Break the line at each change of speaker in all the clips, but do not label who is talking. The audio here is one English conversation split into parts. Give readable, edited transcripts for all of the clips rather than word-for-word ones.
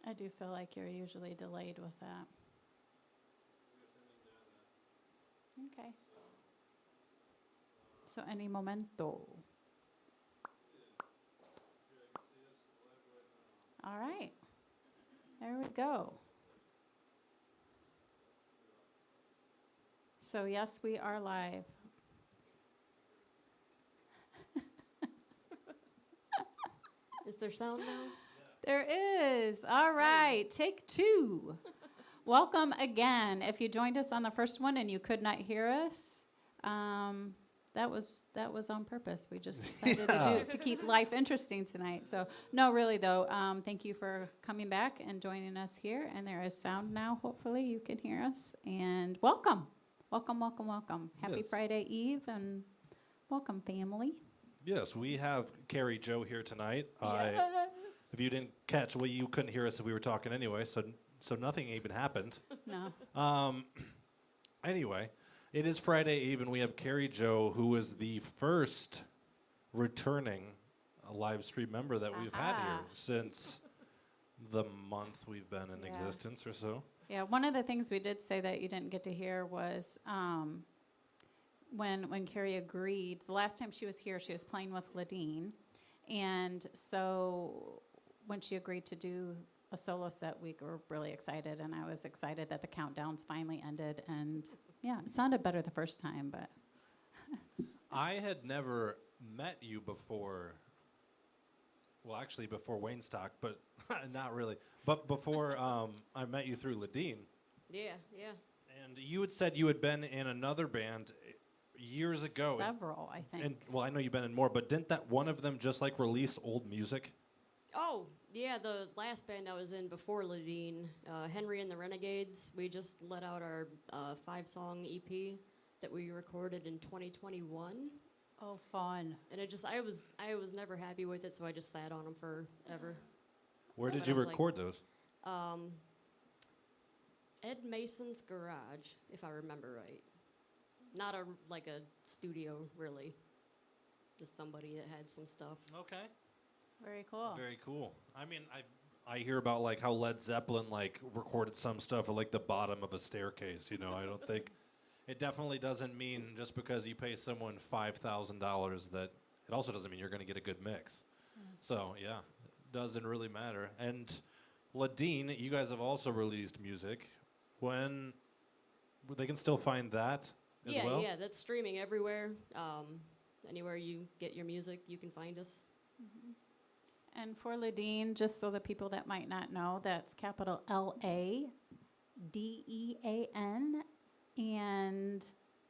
I do feel like you're usually delayed with that. Okay. So any momento. All right. There we go. So yes, we are live.
Is there sound now?
There is. All right. Take two. Welcome again. If you joined us on the first one and you could not hear us, that was on purpose. We just decided to keep life interesting tonight. So no, really though, thank you for coming back and joining us here. And there is sound now. Hopefully you can hear us. And welcome, welcome, welcome, welcome. Happy
Yes.
Friday Eve and welcome, family.
Yes, we have Kari Jo here tonight.
Yes.
If you didn't catch, well, you couldn't hear us if we were talking anyway, so nothing even happened.
No.
Anyway, it is Friday Eve, and we have Kari Jo, who is the first returning live stream member that we've had here
Aha.
since the month we've been in
Yeah.
existence or so.
Yeah, one of the things we did say that you didn't get to hear was when Carrie agreed. The last time she was here, she was playing with Ladine, and so when she agreed to do a solo set, we were really excited, and I was excited that the countdowns finally ended. And yeah, it sounded better the first time, but
I had never met you before. Well, actually, before Waynestock, but not really. But before I met you through Ladine.
Yeah.
And you had said you had been in another band years ago.
several, I think.
And well, I know you've been in more, but didn't that one of them just like release old music?
Oh, yeah, the last band I was in before Ladine, Henry and the Renegades, we just let out our 5-song EP that we recorded in 2021.
Oh, fun.
And I was never happy with it, so I just sat on them forever.
Where did
But
you
I was like-
record those?
Ed Mason's garage, if I remember right. Not a studio, really. Just somebody that had some stuff.
Okay.
Very cool.
Very cool. I mean, I hear about like how Led Zeppelin like recorded some stuff at like the bottom of a staircase. You know, I don't think it definitely doesn't mean just because you pay someone $5,000 that it also doesn't mean you're going to get a good mix. So yeah, it doesn't really matter. And Ladine, you guys have also released music. When they can still find that as well?
Yeah, that's streaming everywhere. Anywhere you get your music, you can find us.
And for Ladine, just so the people that might not know, that's capital Ladean. And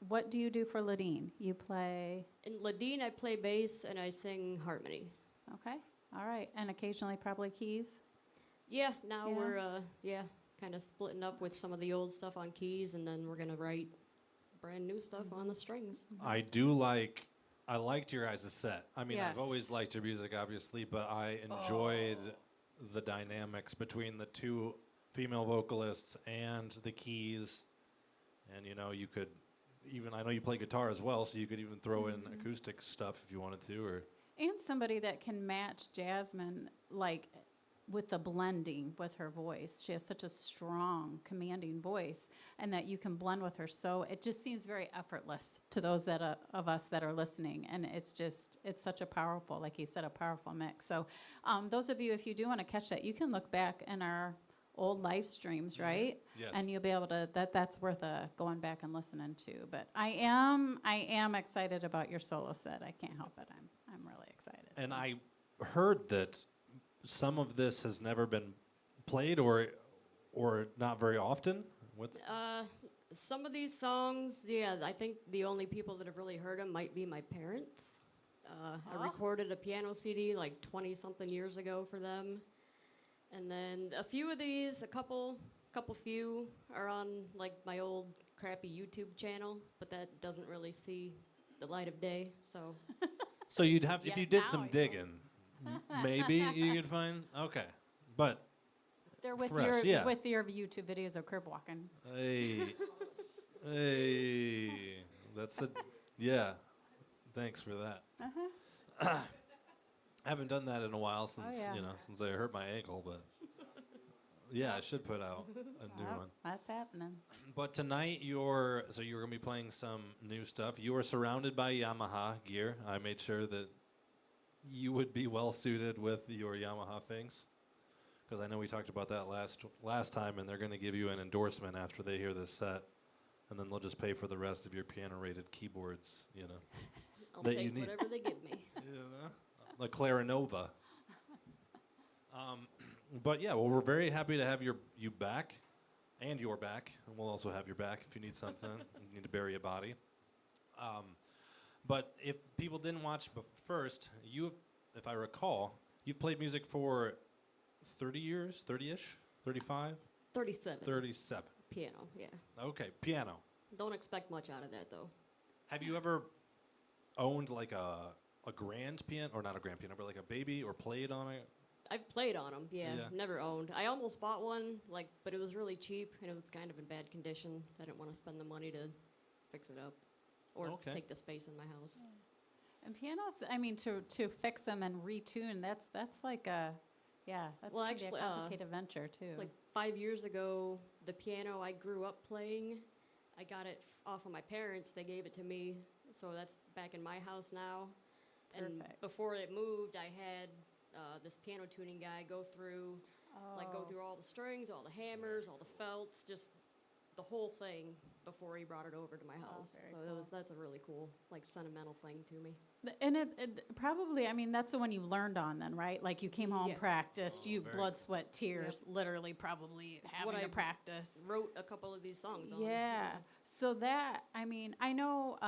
what do you do for Ladine? You play,
In Ladine, I play bass and I sing harmony.
okay, all right, and occasionally probably keys.
Yeah, now
Yeah.
we're kind of splitting up with some of the old stuff on keys, and then we're gonna write brand new stuff on the strings.
I liked your guys' set. I mean, I've
Yes.
always liked your music, obviously, but I enjoyed the dynamics between the two female vocalists and the keys. And, you know, you could even, I know you play guitar as well, so you could even throw in acoustic stuff if you wanted to, or...
And somebody that can match Jasmine, like, with the blending with her voice. She has such a strong, commanding voice, and that you can blend with her. So it just seems very effortless to those of us that are listening. And it's such a powerful, like you said, a powerful mix. So those of you, if you do want to catch that, you can look back in our old live streams, right?
Yes.
And you'll be able to, that's worth going back and listening to. But I am excited about your solo set. I can't help it. I'm really excited.
And
so.
I heard that some of this has never been played or not very often. What's
Some of these songs, yeah, I think the only people that have really heard them might be my parents. I recorded a piano CD like 20-something years ago for them. And then a few of these, a couple few, are on like my old crappy YouTube channel, but that doesn't really see the light of day, so...
So you'd have,
Yeah,
if you did
now
some
I know.
digging, maybe you could find. Okay, but
They're with
fresh,
your
yeah.
with your YouTube videos of crib walking.
hey, that's a yeah. Thanks for that. I haven't done that in a while since
yeah.
since I hurt my ankle, but Yeah, I should put out a new
Oh,
one.
that's happening.
But tonight you're going to be playing some new stuff. You are surrounded by Yamaha gear. I made sure that you would be well suited with your Yamaha things, because I know we talked about that last time, and they're going to give you an endorsement after they hear this set, and then they'll just pay for the rest of your piano-rated keyboards. You know,
I'll
that you
take
need.
whatever they give me.
You know? The Clarinova. But yeah, well, we're very happy to have you back, and your back, and we'll also have your back if you need something. You need to bury a body. But if people didn't watch first, if I recall, you've played music for 30 years, 30-ish, 35,
37.
37.
Piano, yeah.
Okay, piano.
Don't expect much out of that, though.
Have you ever owned like a grand piano, or not a grand piano, but like a baby, or played on it?
I've played on them, yeah.
Yeah.
Never owned. I almost bought one, but it was really cheap, and it was kind of in bad condition. I didn't want to spend the money to fix it up or
Okay.
take the space in my house.
And pianos, I mean, to fix them and retune, that's like that's
Well,
gonna be
actually,
a complicated venture too.
Like 5 years ago, the piano I grew up playing, I got it off of my parents. They gave it to me, so that's back in my house now. And
Perfect.
before it moved, I had this piano tuning guy go through all the strings, all the hammers, all the felts, just the whole thing before he brought it over to my house.
very
So
cool.
that's a really cool, sentimental thing to me.
And it probably, I mean, that's the one you learned on then, right? Like you came home,
Yeah.
practiced, you
very
blood, sweat, tears, literally probably having
what
to
I
practice.
Wrote a couple of these songs on.
Yeah. So that, I mean, I know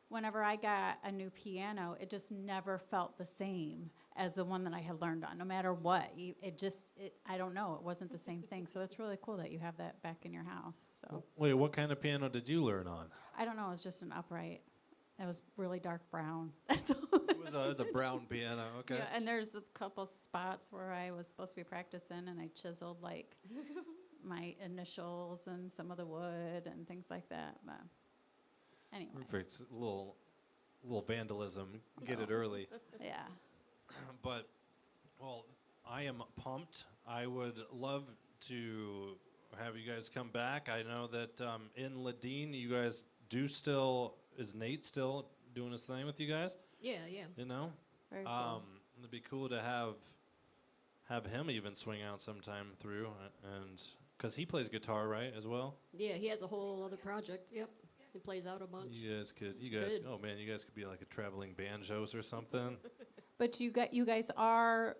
whenever I got a new piano, it just never felt the same as the one that I had learned on, no matter what. I don't know, it wasn't the same thing. So that's really cool that you have that back in your house. So
Wait, what kind of piano did you learn on?
I don't know, it was just an upright. It was really dark brown.
It was a brown piano. Okay.
Yeah, and there's a couple spots where I was supposed to be practicing, and I chiseled like my initials and some of the wood and things like that. But anyway,
Perfect. A little vandalism. Get it early.
yeah.
But, well, I am pumped. I would love to have you guys come back. I know that in Ladine, you guys is Nate still doing his thing with you guys?
Yeah.
You know?
Very cool.
It'd be cool to have him even swing out sometime through, and because he plays guitar, right, as well?
Yeah, he has a whole other project. Yep. He plays out a bunch.
You guys,
Good.
oh man, you guys could be like a traveling banjos or something.
But you guys are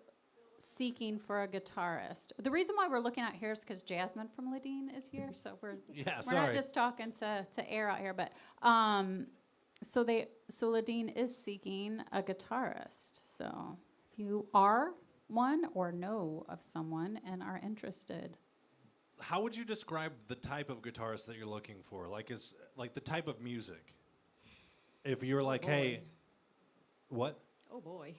seeking for a guitarist. The reason why we're looking out here is because Jasmine from Ladine is here, so we're
Yeah,
we're
sorry.
not just talking to air out here, but so Ladine is seeking a guitarist. So if you are one or know of someone and are interested,
How would you describe the type of guitarist that you're looking for? Like the type of music. If you're like,
boy.
hey, what?
Oh boy.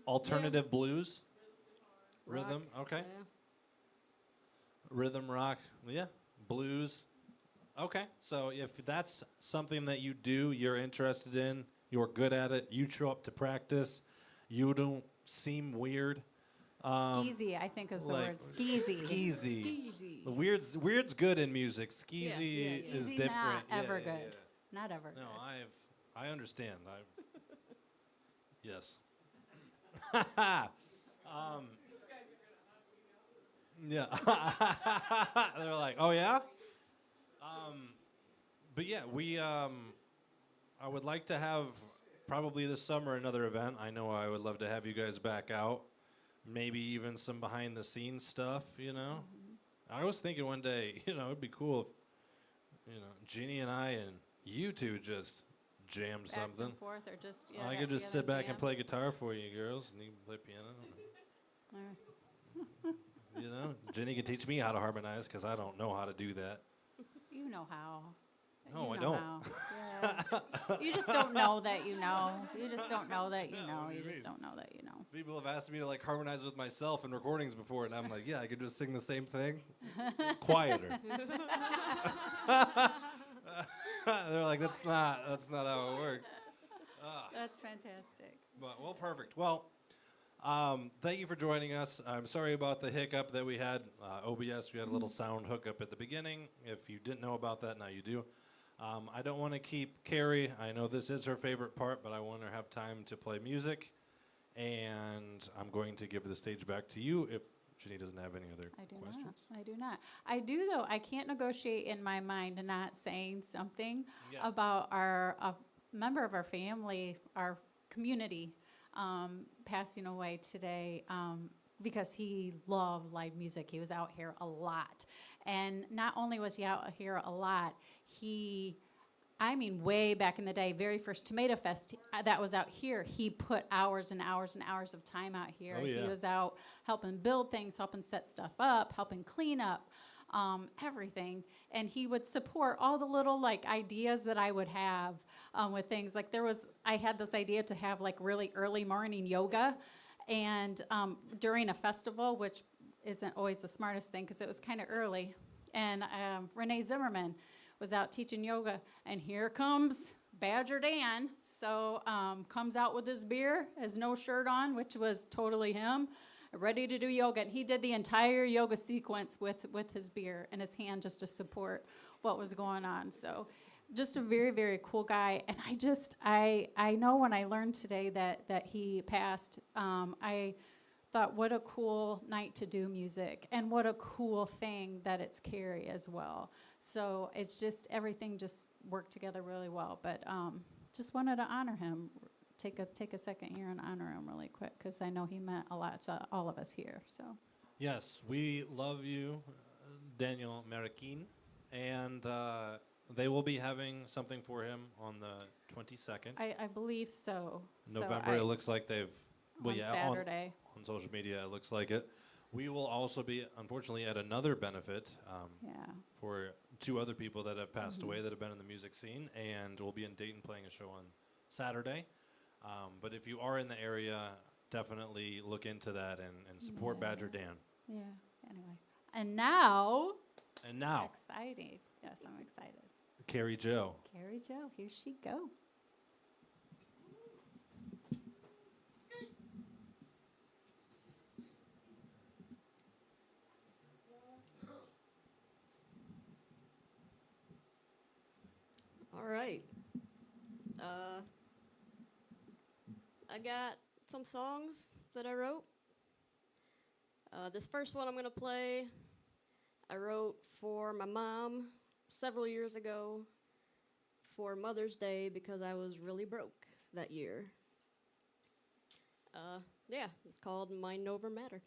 Alternative blues? Rhythm?
Rock,
Okay.
Yeah.
Rhythm rock, yeah. Blues. Okay. So if that's something that you do, you're interested in, you're good at it, you show up to practice, you don't seem weird.
skeezy, I think is the word. Skeezy.
Skeezy.
Easy.
Weird's good in music. Skeezy
yeah.
is
Skeezy
different.
not
Yeah,
ever
yeah,
good.
yeah.
Not ever
No,
good.
I understand. Yes. Yeah. They're like, oh yeah. But yeah, I would like to have probably this summer another event. I know I would love to have you guys back out. Maybe even some behind the scenes stuff. You know. I was thinking one day, it'd be cool if, Ginny and I and you two just jammed
Back
something.
and forth, or just
I
got
could just
together
sit back and
jam.
play guitar for you girls, and you can play piano.
All right.
Jenny can teach me how to harmonize because I don't know how to do that.
You know how.
No,
You
I
know
don't.
how. Yeah. You just don't know that you know. You just don't know that you
Yeah,
know.
what do
You
you
just
mean?
don't know that you know.
People have asked me to harmonize with myself in recordings before, and I'm like, yeah, I could just sing the same thing, quieter. They're like, that's not how it works.
That's fantastic.
But well, perfect. Well, Thank you for joining us. I'm sorry about the hiccup that we had. OBS, we had a little sound hookup at the beginning. If you didn't know about that, now you do. I don't want to keep Kari. I know this is her favorite part, but I want her to have time to play music. And I'm going to give the stage back to you if Jenny doesn't have any other questions.
I do not. I do, though. I can't negotiate in my mind not saying something
Yeah.
about a member of our family, our community, passing away today because he loved live music. He was out here a lot. And not only was he out here a lot, way back in the day, very first Tomato Fest that was out here, he put hours and hours and hours of time out here.
Oh, yeah.
He was out helping build things, helping set stuff up, helping clean up, everything. And he would support all the little ideas that I would have with things. I had this idea to have really early morning yoga, and during a festival, which isn't always the smartest thing because it was kind of early. And Renee Zimmerman was out teaching yoga, and here comes Badger Dan. So comes out with his beer, has no shirt on, which was totally him, ready to do yoga. And he did the entire yoga sequence with his beer in his hand just to support what was going on. So just a very, very cool guy. And I know when I learned today that he passed, I thought, what a cool night to do music, and what a cool thing that it's Kari as well. So it's just, everything just worked together really well. But just wanted to honor him, take a second here and honor him really quick, because I know he meant a lot to all of us here. So
Yes, we love you, Daniel Marikin, and they will be having something for him on the 22nd.
I believe so.
November, it looks like they've...
on Saturday.
On social media, it looks like it. We will also be, unfortunately, at another benefit for two other people that have passed away that have been in the music scene, and we'll be in Dayton playing a show on Saturday. But if you are in the area, definitely look into that and support Badger Dan.
Yeah, anyway. And now... Exciting. Yes, I'm excited.
Kari Jo.
Kari Jo, here she go.
All right. I got some songs that I wrote. This first one I'm going to play, I wrote for my mom several years ago for Mother's Day because I was really broke that year. It's called Mind Over Matter.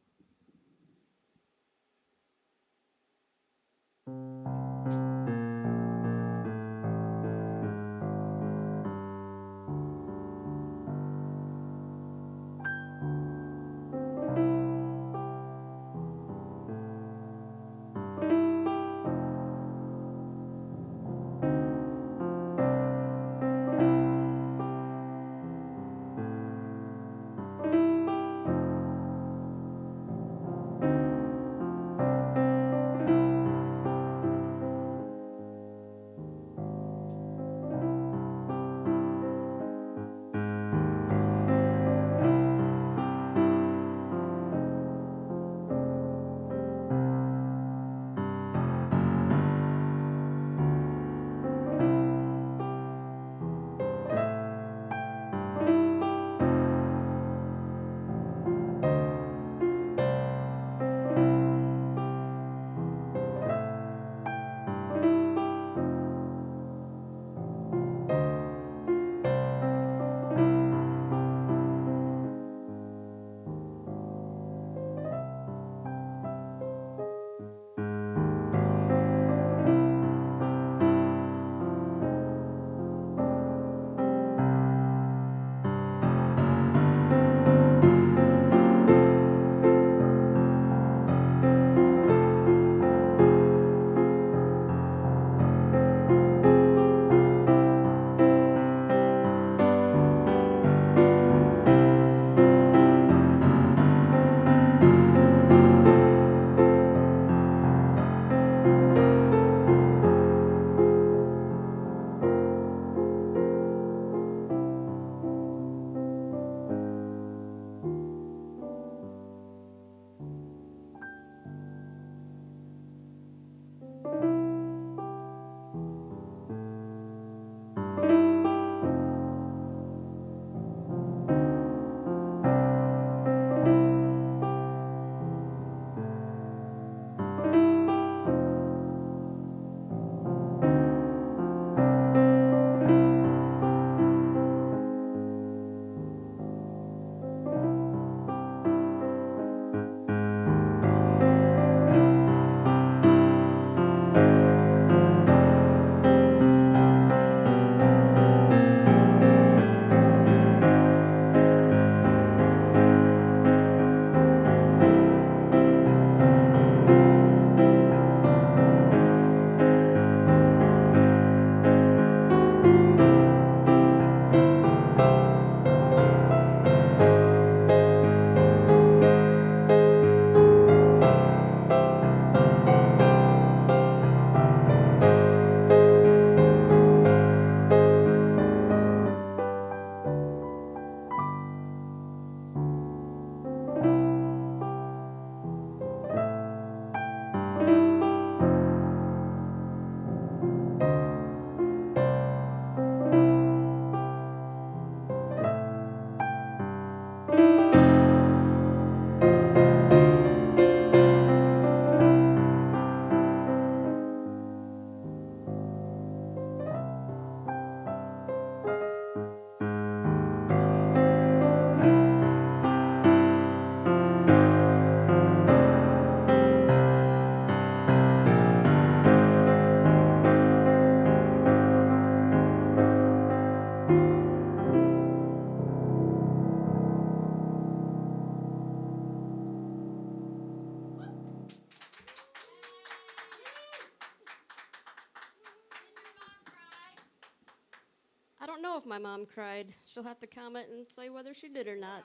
don't know if my mom cried. She'll have to comment and say whether she did or not.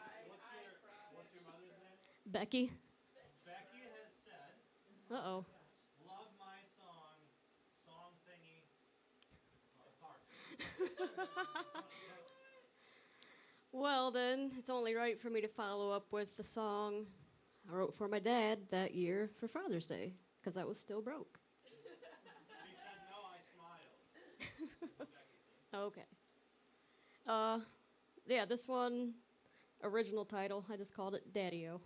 What's your mother's name?
Becky.
Becky has said,
Uh-oh.
love my song thingy, part.
Well, then, it's only right for me to follow up with the song I wrote for my dad that year for Father's Day, because I was still broke.
She said, no, I smiled. That's what Becky said.
Okay. Yeah, this one, original title, I just called it Daddy-O.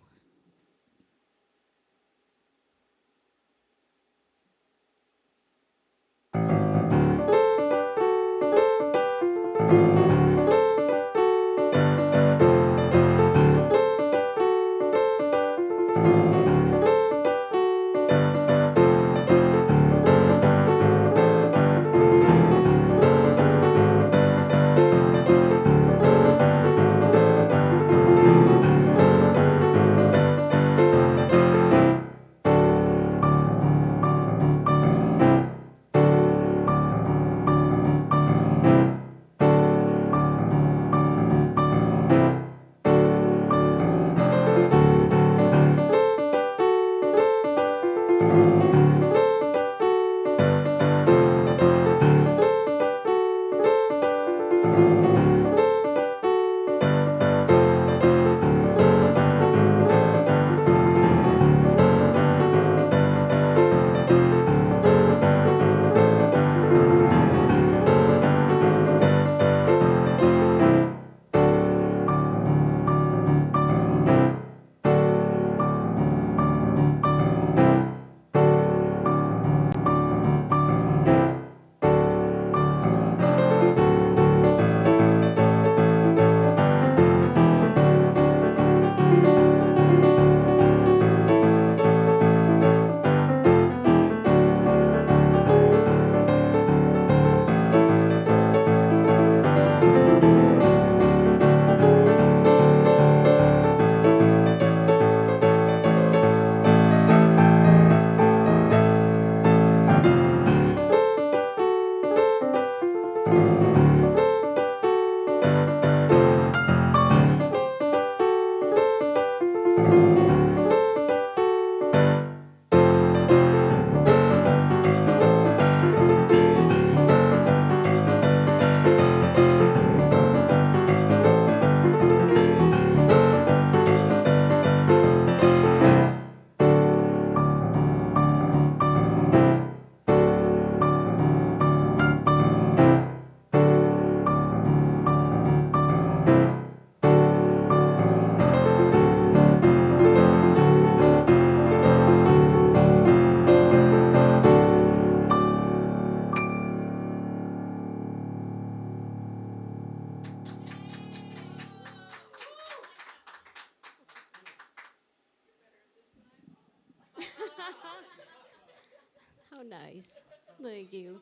How nice. Thank you.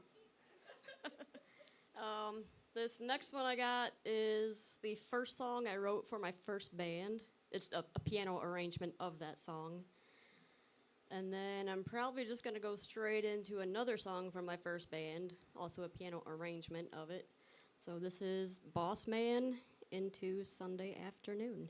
This next one I got is the first song I wrote for my first band. It's a piano arrangement of that song. And then I'm probably just going to go straight into another song from my first band, also a piano arrangement of it. So this is Boss Man into Sunday Afternoon.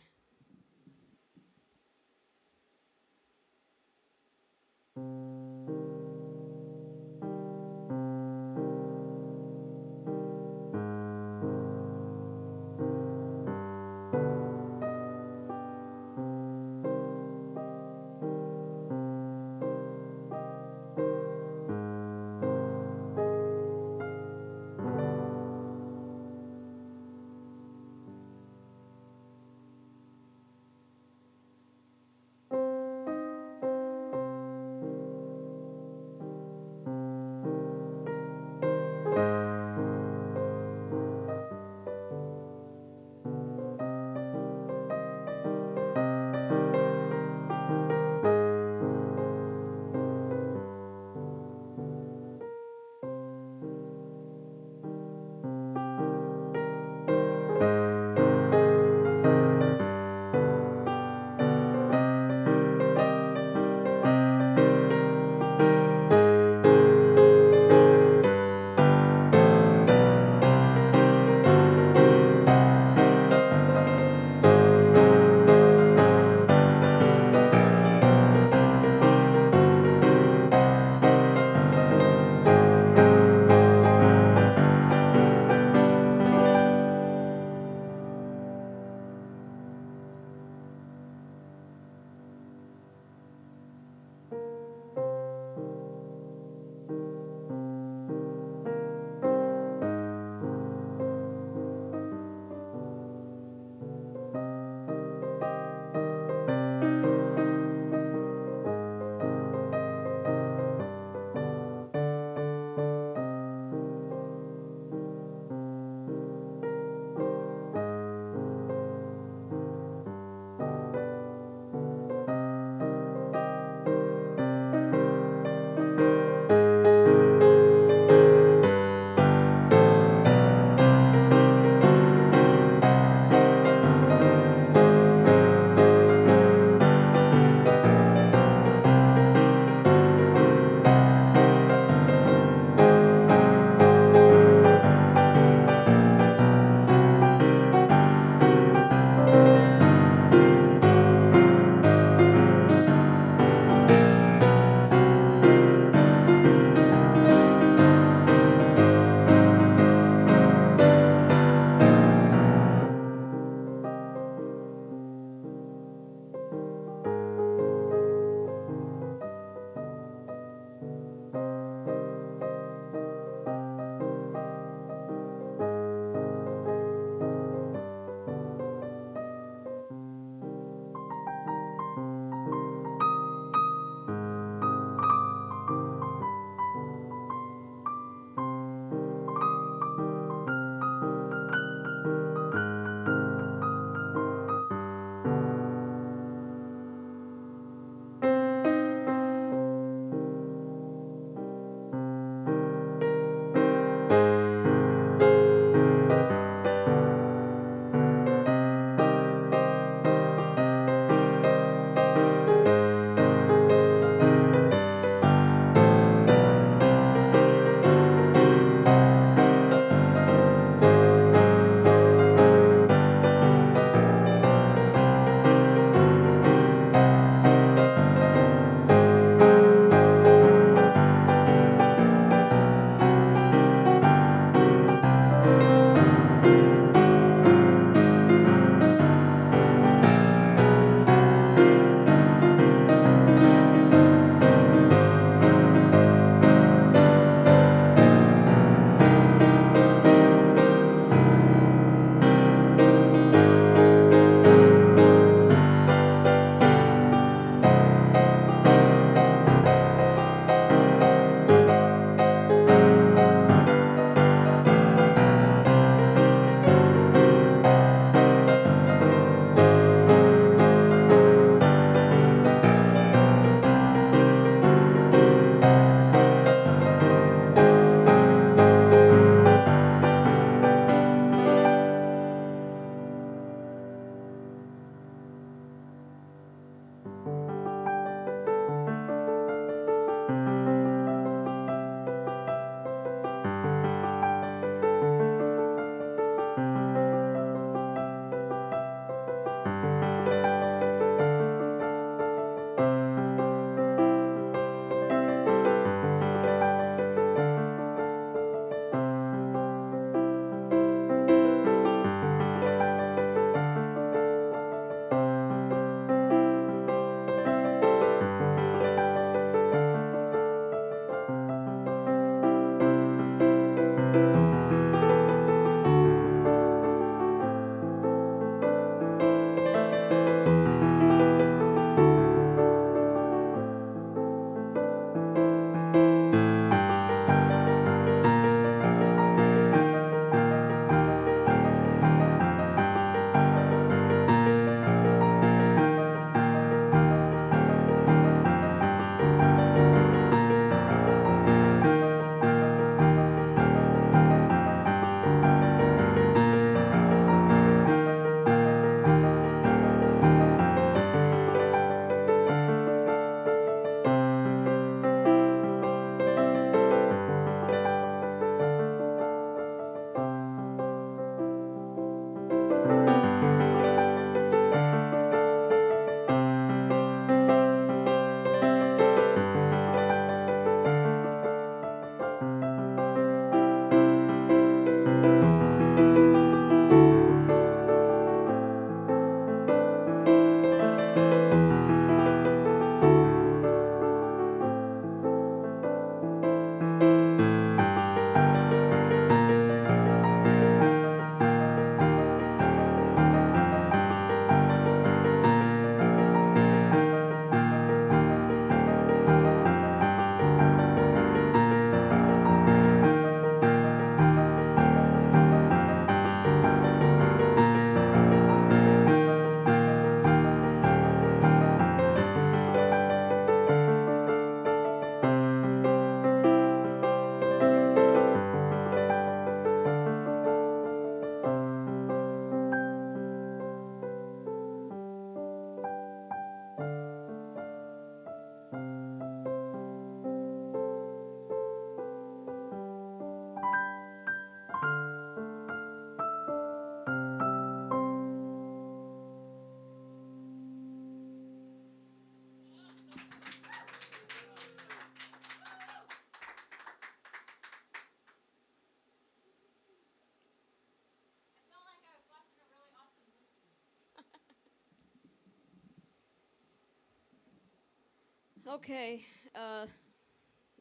Okay.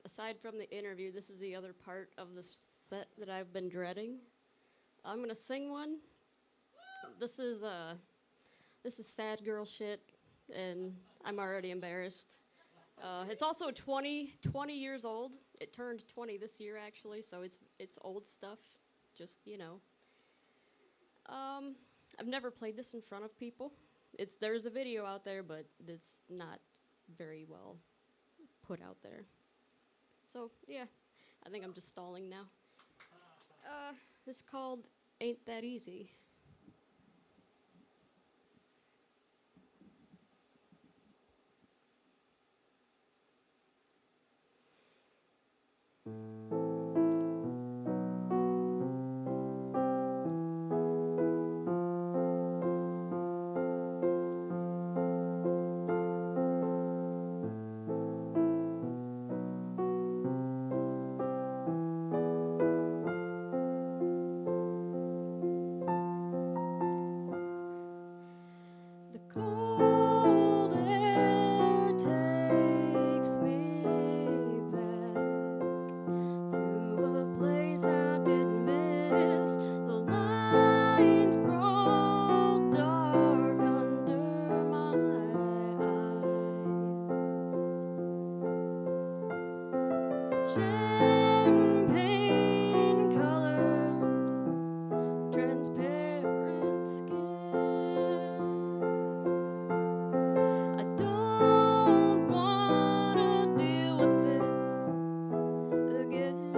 Aside from the interview, this is the other part of the set that I've been dreading. I'm gonna sing one. This is sad girl shit, and I'm already embarrassed. It's also 20 years old. It turned 20 this year actually, so it's old stuff. Just I've never played this in front of people. There's a video out there, but it's not very well put out there. So yeah, I think I'm just stalling now. It's called "Ain't That Easy." The cold air takes me back to a place I didn't miss. The lines grow dark under my eyes. Champagne colored, transparent skin. I don't wanna deal with this again.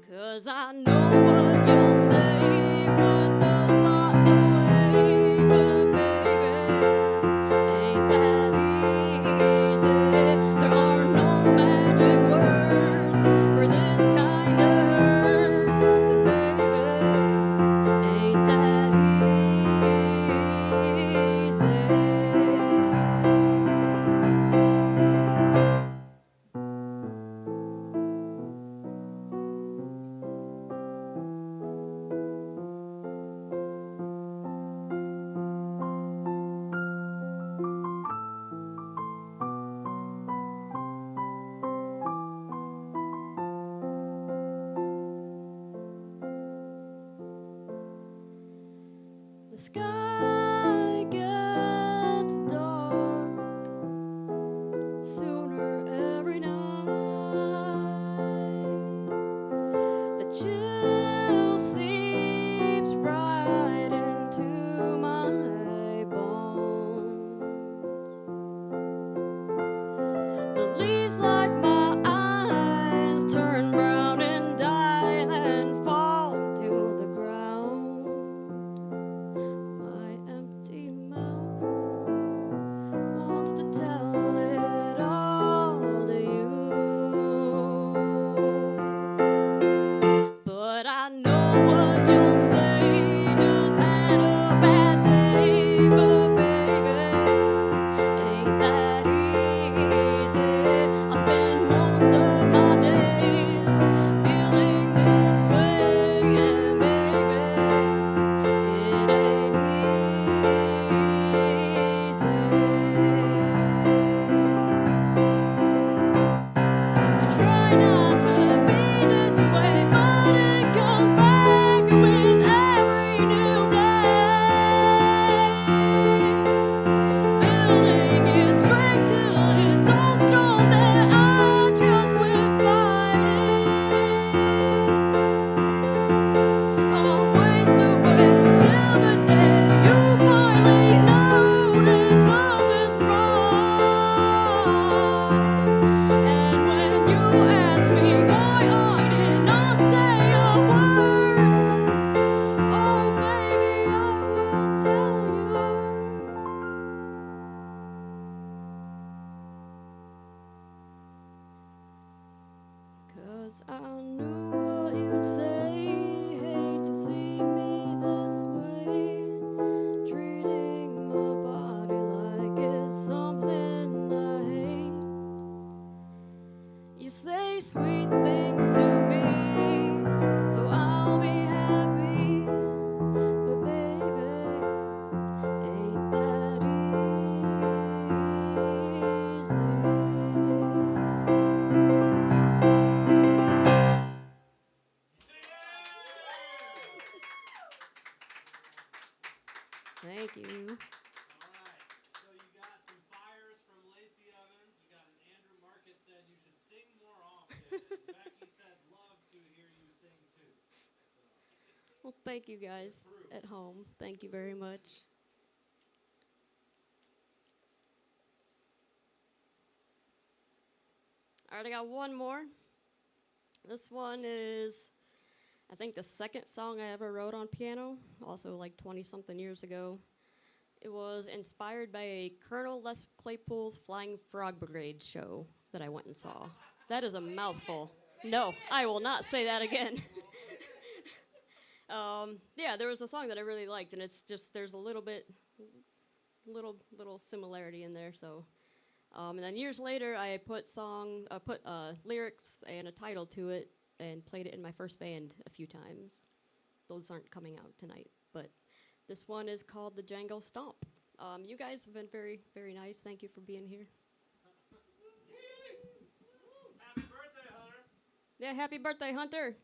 'Cause I know what you'll say, but those thoughts away. But baby, ain't that easy? There are no magic words for this kind of hurt. 'Cause baby, ain't that easy? The sky gets dark sooner every night. The chill seeps right into my bones. The leaves like my eyes turn brown and die and then fall to the ground. My thank you guys at home. Thank you very much. All right, I got one more. This one is, I think, the second song I ever wrote on piano, also like 20-something years ago. It was inspired by a Colonel Les Claypool's Flying Frog Brigade show that I went and saw. That is a mouthful. No, I will not say that again. Yeah, there was a song that I really liked, and it's just, there's a little similarity in there, so. And then years later, I put lyrics and a title to it and played it in my first band a few times. Those aren't coming out tonight, but this one is called The Django Stomp. You guys have been very, very nice. Thank you for being here.
Happy birthday, Hunter!
Yeah, happy birthday, Hunter.